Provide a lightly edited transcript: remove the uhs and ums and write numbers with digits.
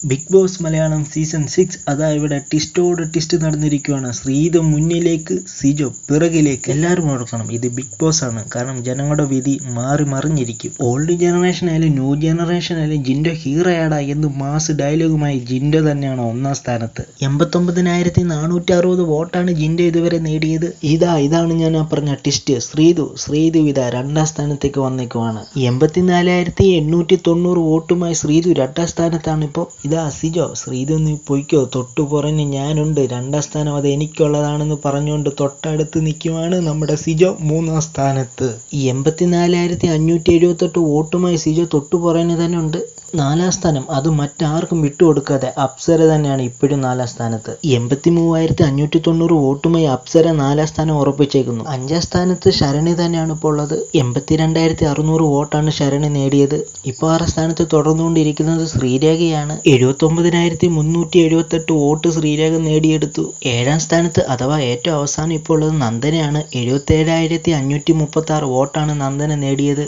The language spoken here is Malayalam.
ബിഗ് ബോസ് മലയാളം സീസൺ 6 അതാ ഇവിടെ ടിസ്റ്റോട് ടിസ്റ്റ് നടന്നിരിക്കുകയാണ്. ശ്രീതു മുന്നിലേക്ക്, സിജോ പിറകിലേക്ക്. എല്ലാവരും ഓർക്കണം, ഇത് ബിഗ് ബോസ് ആണ്. കാരണം ജനങ്ങളുടെ വിധി മാറി മറിഞ്ഞിരിക്കും. ഓൾഡ് ജനറേഷൻ ആയാലും ന്യൂ ജനറേഷൻ ആയാലും ജിൻഡോ ഹീറോയാടാ എന്ന് മാസ് ഡയലോഗുമായി ജിൻഡോ തന്നെയാണ് ഒന്നാം സ്ഥാനത്ത്. 89,460 വോട്ടാണ് ജിൻഡോ ഇതുവരെ നേടിയത്. ഇതാണ് ഞാൻ പറഞ്ഞ ടിസ്റ്റ്. ശ്രീതു ഇതാ രണ്ടാം സ്ഥാനത്തേക്ക് വന്നേക്കുവാണ്. 84,890 വോട്ടുമായി ശ്രീതു രണ്ടാം സ്ഥാനത്താണ് ഇപ്പോൾ. ഇതാ സിജോ, ശ്രീതു നീ പൊയ്ക്കോ, തൊട്ടു പുറഞ്ഞ് ഞാനുണ്ട്, രണ്ടാം സ്ഥാനം അത് എനിക്കുള്ളതാണെന്ന് പറഞ്ഞുകൊണ്ട് തൊട്ടടുത്ത് നിൽക്കുവാണ് നമ്മുടെ സിജോ മൂന്നാം സ്ഥാനത്ത്. 84,578 വോട്ടുമായി സിജോ തൊട്ടു പുറഞ്ഞ് തന്നെ ഉണ്ട്. നാലാം സ്ഥാനം അത് മറ്റാർക്കും വിട്ടുകൊടുക്കാതെ അപ്സര തന്നെയാണ് ഇപ്പോഴും നാലാം സ്ഥാനത്ത്. 83,590 വോട്ടുമായി അപ്സര നാലാം സ്ഥാനം ഉറപ്പിച്ചേക്കുന്നു. അഞ്ചാം സ്ഥാനത്ത് ശരണി തന്നെയാണ് ഇപ്പോൾ ഉള്ളത്. 82,600 വോട്ടാണ് ശരണി നേടിയത്. ഇപ്പോൾ ആറാം സ്ഥാനത്ത് തുടർന്നുകൊണ്ടിരിക്കുന്നത് ശ്രീരേഖയാണ്. 79,378 വോട്ട് ശ്രീരേഖ നേടിയെടുത്തു. ഏഴാം സ്ഥാനത്ത് അഥവാ ഏറ്റവും അവസാനം ഇപ്പോൾ ഉള്ളത് നന്ദനയാണ്. 77,536 വോട്ടാണ് നന്ദന നേടിയത്.